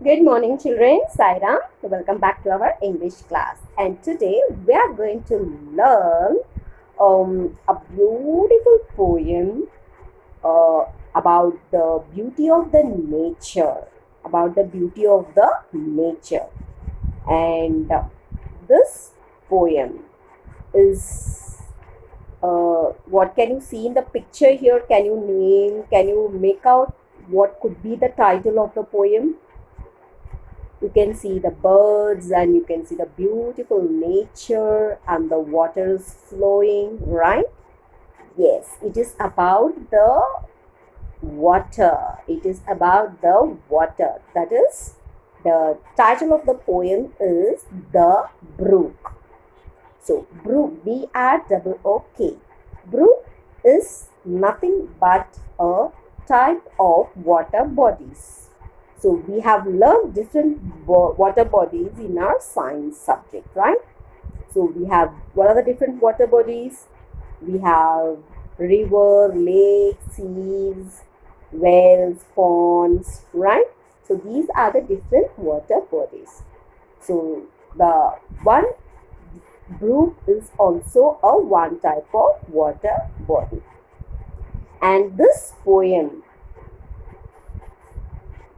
Good morning, children. Saira. Welcome back to our English class. And today we are going to learn a beautiful poem uh, about the beauty of the nature. About the beauty of the nature. And this poem is what can you see in the picture here? Can you name? Can you make out what could be the title of the poem? You can see the birds and you can see the beautiful nature and the water is flowing, right? Yes, it is about the water. It is about the water. That is, the title of the poem is The Brook. So, brook, B-R-O-O-K. Brook is nothing but a type of water bodies. So we have learned different water bodies in our science subject, right? So we have, what are the different water bodies? We have river, lakes, seas, wells, ponds, right? So these are the different water bodies. So the one brook is also a one type of water body. And this poem,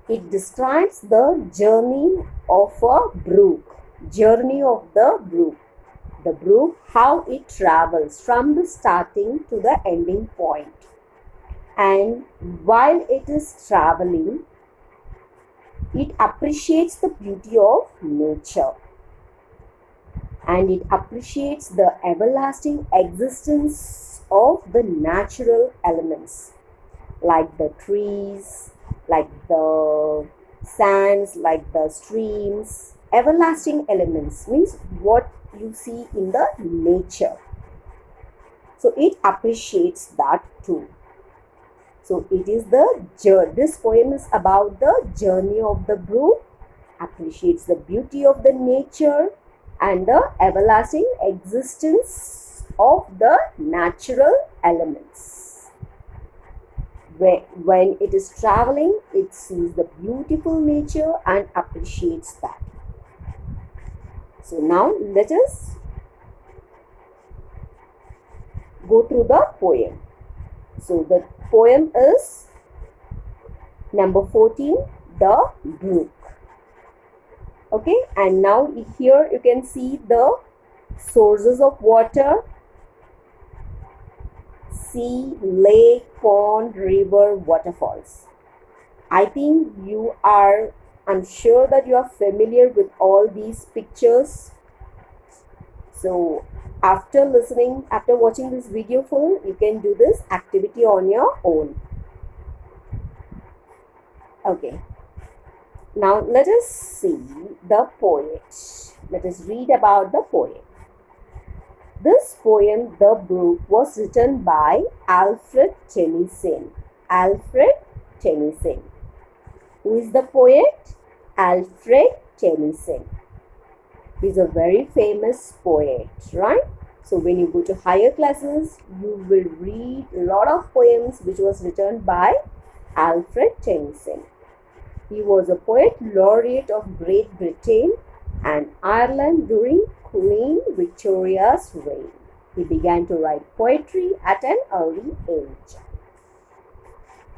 it describes the journey of a brook, the brook, how it travels from the starting to the ending point. And while it is traveling, it appreciates the beauty of nature and it appreciates the everlasting existence of the natural elements like the trees, like the sands, like the streams. Everlasting elements means what you see in the nature. So it appreciates that too. So it is this poem is about the journey of the brook, appreciates the beauty of the nature and the everlasting existence of the natural elements. When it is traveling, it sees the beautiful nature and appreciates that. So now let us go through the poem. So the poem is number 14, The Brook. Okay, and now here you can see the sources of water: sea, lake, pond, river, waterfalls. I'm sure that you are familiar with all these pictures. So after watching this video full, you can do this activity on your own. Okay. Now let us see the poet. Let us read about the poet. This poem, The Brook, was written by Alfred Tennyson. Alfred Tennyson. Who is the poet? Alfred Tennyson. He is a very famous poet, right? So when you go to higher classes, you will read a lot of poems which was written by Alfred Tennyson. He was a poet laureate of Great Britain and Ireland during Queen Victoria's reign. He began to write poetry at an early age.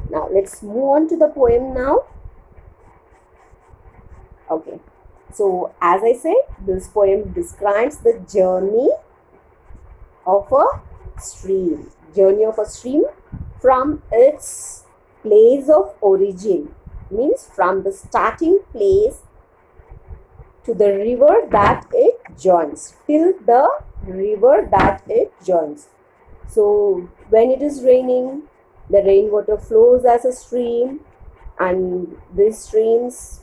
Now let's move on to the poem now. Okay, so as I said, this poem describes the journey of a stream from its place of origin, means from the starting place to the river that it joins, till the river that it joins. So when it is raining, the rainwater flows as a stream, and these streams,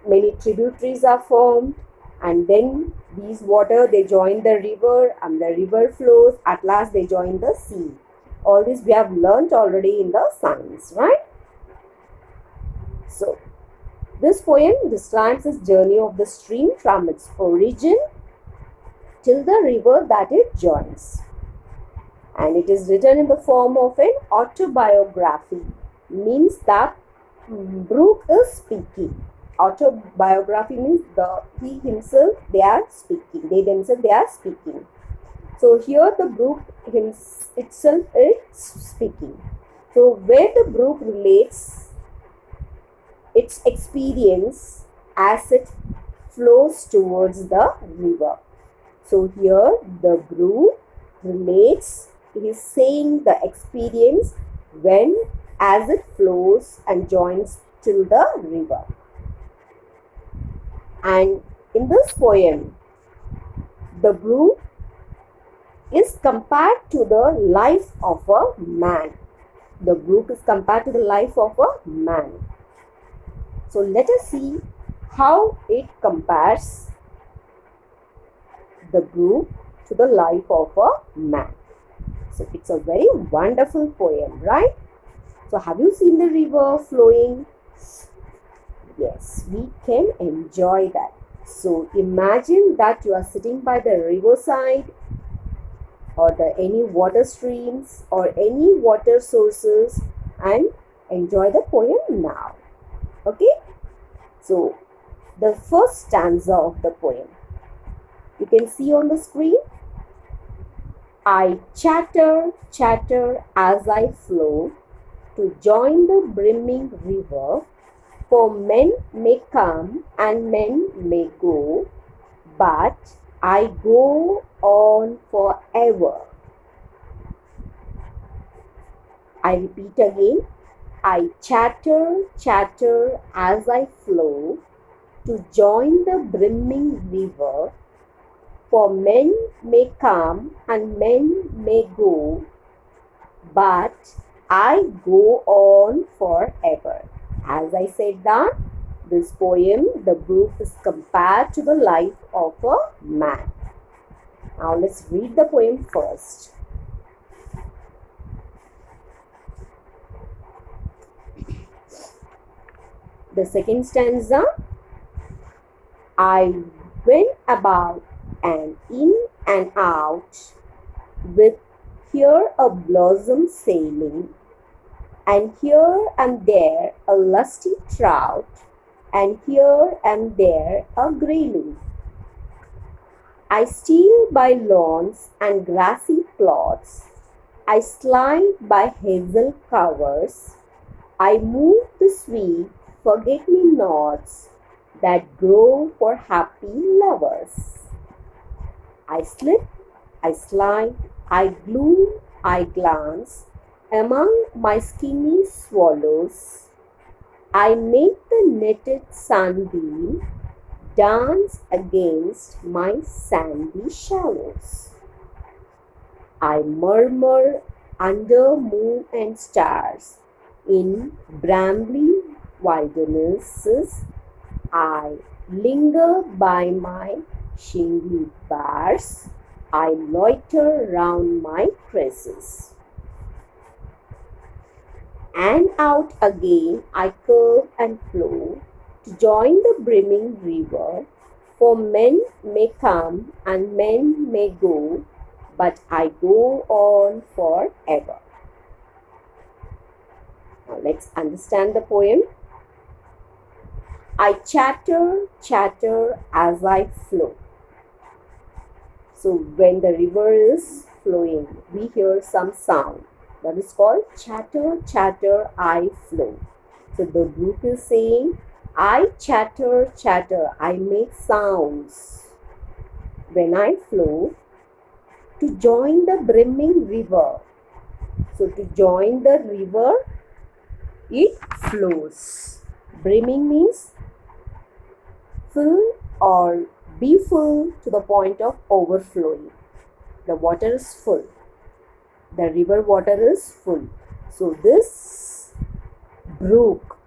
many tributaries are formed, and then these water, they join the river and the river flows, at last they join the sea. All this we have learnt already in the science, right? So this poem describes this journey of the stream from its origin till the river that it joins. And it is written in the form of an autobiography, means that Brook is speaking. Autobiography means he himself, they themselves they are speaking. So here the brook itself is speaking. So where the brook relates its experience as it flows towards the river. So here the brook relates, it is saying the experience when as it flows and joins to the river. And in this poem, the brook is compared to the life of a man. The brook is compared to the life of a man. So let us see how it compares the brook to the life of a man. So it's a very wonderful poem, right? So have you seen the river flowing? Yes, we can enjoy that. So imagine that you are sitting by the riverside or any water streams or any water sources and enjoy the poem now. Okay? So the first stanza of the poem, you can see on the screen. I chatter, chatter as I flow to join the brimming river, for men may come and men may go, but I go on forever. I repeat again. I chatter, chatter as I flow to join the brimming river, for men may come and men may go, but I go on forever. As I said that, this poem, the brook is compared to the life of a man. Now let's read the poem first. The second stanza, I went about and in and out, with here a blossom sailing, and here and there a lusty trout, and here and there a grayling. I steal by lawns and grassy plots, I slide by hazel covers, I move the sweet forget-me-nots that grow for happy lovers. I slip, I slide, I gloom, I glance among my skinny swallows. I make the netted sunbeam dance against my sandy shallows. I murmur under moon and stars in brambly wildernesses. I linger by my shingly bars, I loiter round my cresses. And out again I curve and flow to join the brimming river, for men may come and men may go, but I go on forever. Now let's understand the poem. I chatter, chatter as I flow. So when the river is flowing, we hear some sound. That is called chatter, chatter, I flow. So the brook is saying, I chatter, chatter, I make sounds when I flow to join the brimming river. So to join the river, it flows. Brimming means fill or be full to the point of overflowing. The water is full. The river water is full. So this brook,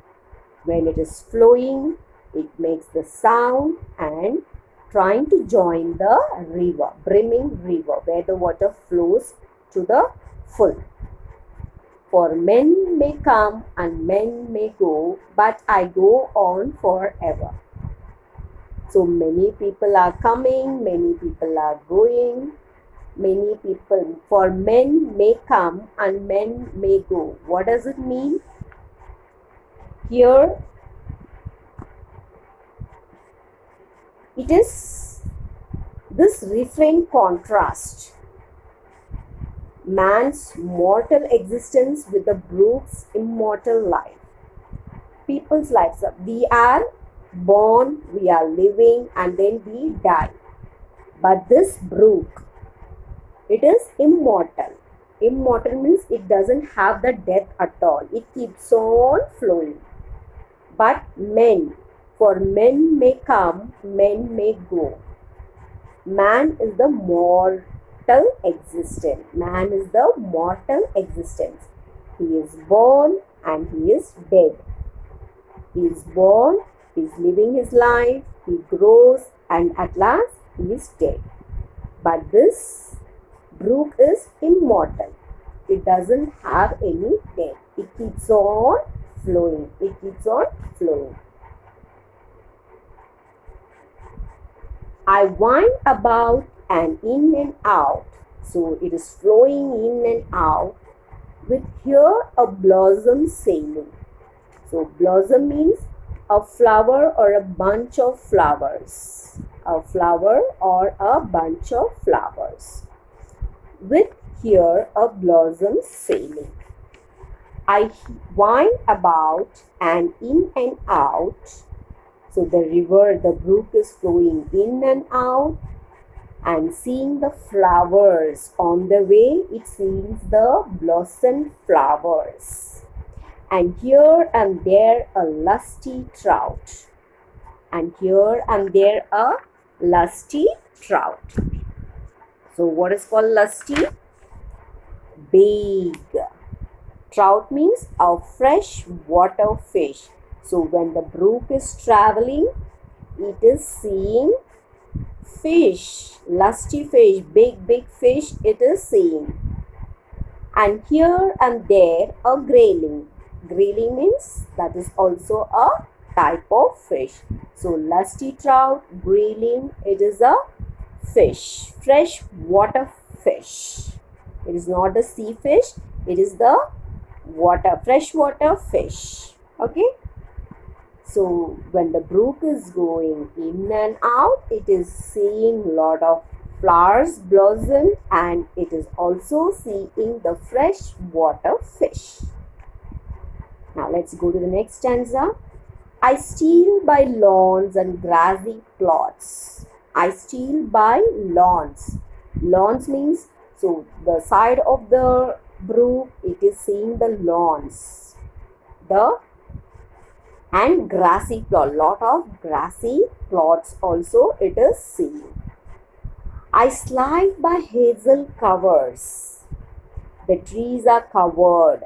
when it is flowing, it makes the sound and trying to join the river, brimming river, where the water flows to the full. For men may come and men may go, but I go on forever. So many people are coming, many people are going. Many people, for men may come and men may go. What does it mean? Here, It is this refrain contrast man's mortal existence with the brook's immortal life. People's lives. We are born, we are living, and then we die. But this brook, it is immortal. Immortal means it doesn't have the death at all. It keeps on flowing. But men, for men may come, men may go. Man is the mortal existence. Man is the mortal existence. He is born and he is dead. He is born, he is living his life, he grows, and at last he is dead. But this brook is immortal. It doesn't have any death. It keeps on flowing. It keeps on flowing. I wind about and in and out. So it is flowing in and out with here a blossom sailing. So blossom means a flower or a bunch of flowers. A flower or a bunch of flowers. With here a blossom sailing. I wind about and in and out. So the river, the brook is flowing in and out, and seeing the flowers on the way, it sees the blossom flowers. And here and there a lusty trout. And here and there a lusty trout. So what is called lusty? Big. Trout means a fresh water fish. So when the brook is traveling, it is seeing fish, lusty fish, big fish it is seeing. And here and there a grayling. Grayling means that is also a type of fish. So lusty trout, grayling, it is a fish, fresh water fish. It is not the sea fish, it is the water, freshwater fish. Okay. So when the brook is going in and out, it is seeing lot of flowers blossom, and it is also seeing the fresh water fish. Now let's go to the next stanza. I steal by lawns and grassy plots. I steal by lawns. Lawns means, so the side of the brook, it is seeing the lawns. And grassy plot, lot of grassy plots also it is seeing. I slide by hazel covers. The trees are covered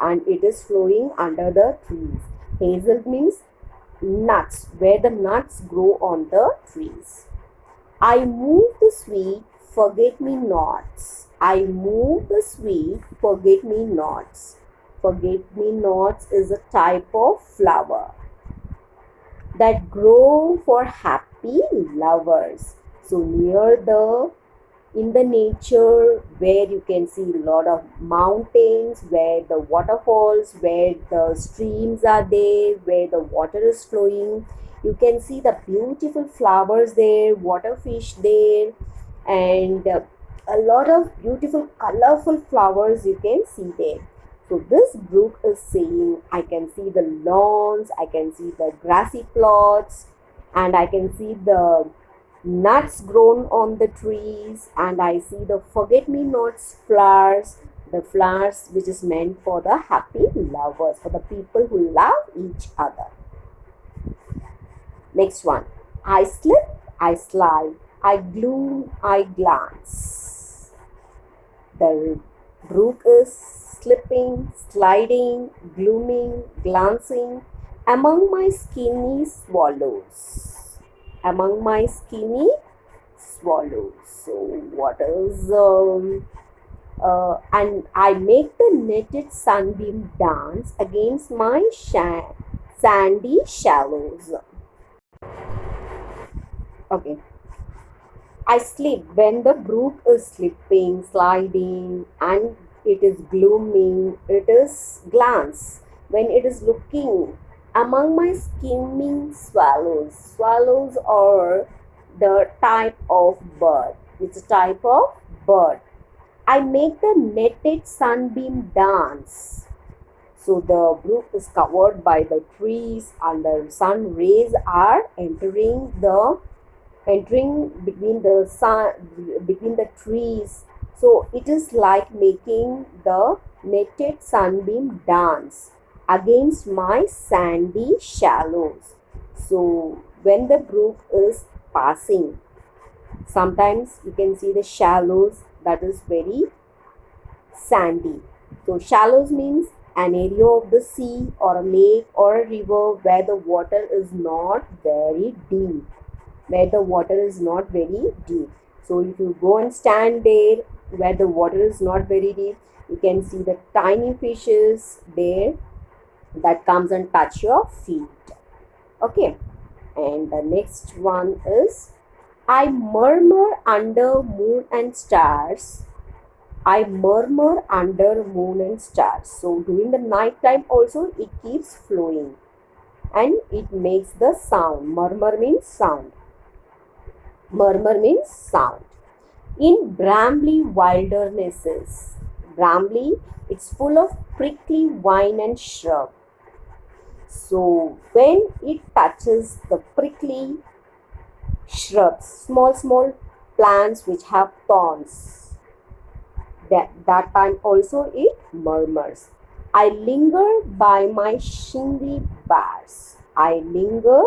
and it is flowing under the trees. Hazel means nuts, where the nuts grow on the trees. I move the sweet forget-me-nots. I move the sweet forget-me-nots. Forget-me-nots is a type of flower that grow for happy lovers. So in the nature where you can see a lot of mountains, where the waterfalls, where the streams are there, where the water is flowing, you can see the beautiful flowers there, water fish there, and a lot of beautiful colorful flowers you can see there. So this brook is saying, I can see the lawns, I can see the grassy plots, and I can see the nuts grown on the trees, and I see the forget-me-nots flowers, the flowers which is meant for the happy lovers, for the people who love each other. Next one. I slip, I slide, I gloom, I glance. The brook is slipping, sliding, glooming, glancing among my skinny swallows. Among my skinny swallows. So what is and I make the netted sunbeam dance against my sandy shallows. Okay. I slip when the brook is slipping, sliding, and it is glooming. It is glance when it is looking Among my skimming swallows, swallows are the type of bird. It's a type of bird. I make the netted sunbeam dance. So the brook is covered by the trees and the sun rays are entering between the trees. So it is like making the netted sunbeam dance against my sandy shallows. So when the brook is passing, sometimes you can see the shallows that is very sandy. So shallows means an area of the sea or a lake or a river where the water is not very deep. Where the water is not very deep. So if you go and stand there where the water is not very deep, you can see the tiny fishes there that comes and touch your feet. Okay. And the next one is I murmur under moon and stars. I murmur under moon and stars. So during the night time also it keeps flowing and it makes the sound. Murmur means sound. Murmur means sound. In brambly wildernesses, brambly, it's full of prickly vine and shrub. So when it touches the prickly shrubs, small plants which have thorns, that time also it murmurs. I linger by my shingly bars. I linger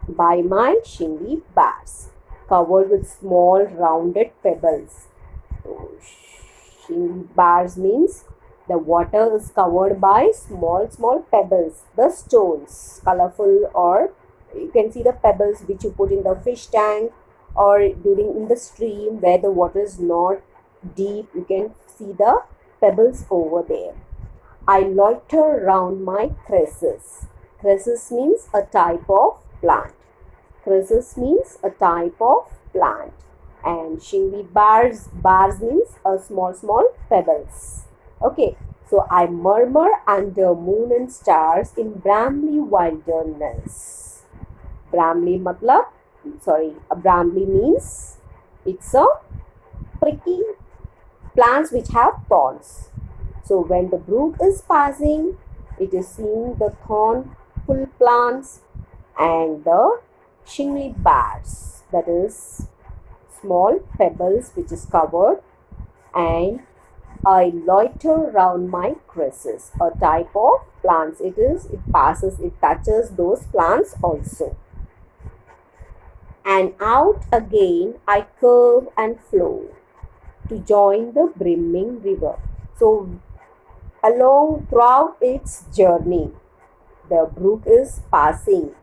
by my shingly bars, covered with small rounded pebbles. So, shingly bars means the water is covered by small pebbles, the stones, colorful, or you can see the pebbles which you put in the fish tank or during in the stream where the water is not deep. You can see the pebbles over there. I loiter round my cresses. Cresses means a type of plant. Cresses means a type of plant. And shingly bars means a small pebbles. Okay, so I murmur under moon and stars in brambly wilderness. Brambly brambly means it's a pricky plants which have thorns. So when the brook is passing, it is seeing the thornful plants and the shingly bars, that is small pebbles which is covered, and I loiter round my cresses, a type of plants. It touches those plants also. And out again I curve and flow to join the brimming river. So throughout its journey, the brook is passing,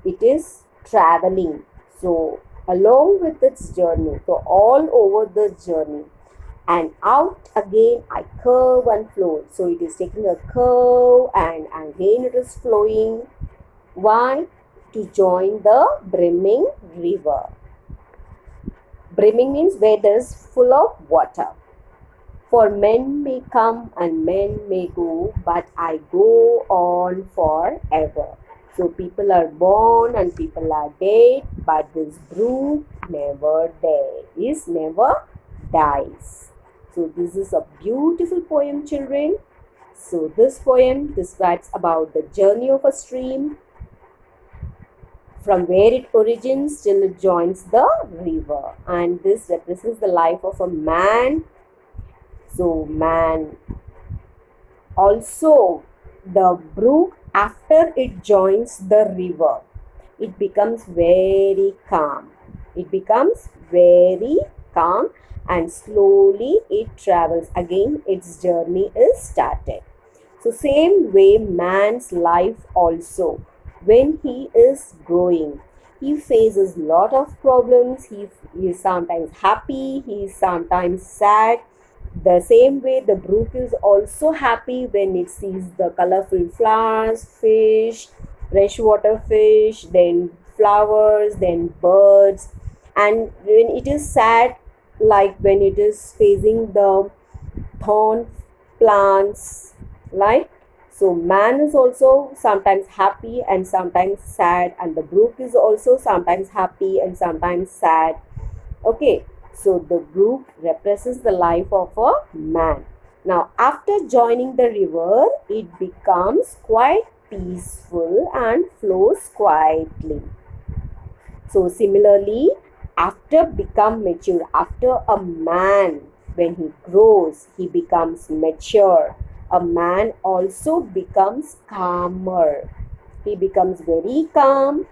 it is traveling. So along with its journey, so all over the journey, and out again I curve and flow. So it is taking a curve and again it is flowing. Why? To join the brimming river. Brimming means where there is full of water. For men may come and men may go, but I go on forever. So people are born and people are dead, but this brook never never dies. So this is a beautiful poem, children. So this poem describes about the journey of a stream from where it origins till it joins the river, and this represents the life of a man. So man, also the brook after it joins the river, it becomes very calm. It becomes very calm and slowly it travels. Again, its journey is started. So same way man's life also, when he is growing, he faces lot of problems. He is sometimes happy, he is sometimes sad. The same way the brook is also happy when it sees the colorful flowers, fish, freshwater fish, then flowers, then birds. And when it is sad, like when it is facing the thorn plants, like So man is also sometimes happy and sometimes sad, and the brook is also sometimes happy and sometimes sad. Okay, so the brook represents the life of a man. Now, after joining the river, it becomes quite peaceful and flows quietly. So, similarly, after become mature, after a man, when he grows, he becomes mature. A man also becomes calmer. He becomes very calm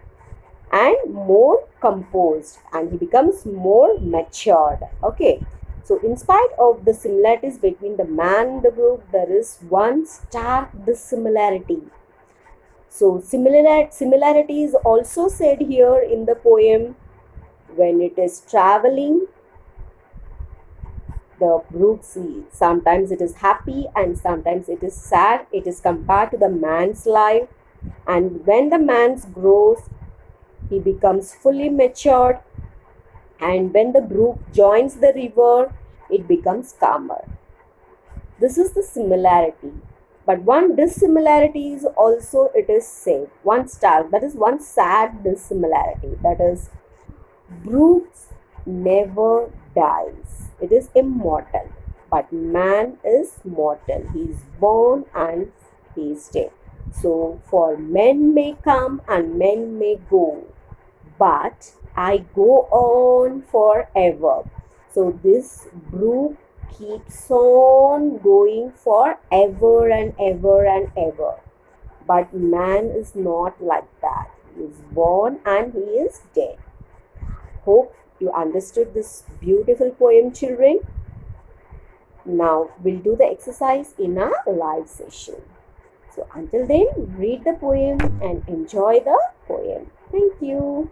and more composed, and he becomes more matured. Okay, so in spite of the similarities between the man and the brook, there is one stark dissimilarity. So similarity is also said here in the poem. When it is traveling, the brook sea, sometimes it is happy and sometimes it is sad. It is compared to the man's life, and when the man grows, he becomes fully matured, and when the brook joins the river, it becomes calmer. This is the similarity. But one dissimilarity is also it is said. One stark, that is one sad dissimilarity. That is, brooks never dies. It is immortal. But man is mortal. He is born and he is dead. So for men may come and men may go, but I go on forever. So this brook keeps on going forever and ever and ever. But man is not like that. He is born and he is dead. Hope you understood this beautiful poem, children. Now we'll do the exercise in a live session. So until then, read the poem and enjoy the poem. Thank you.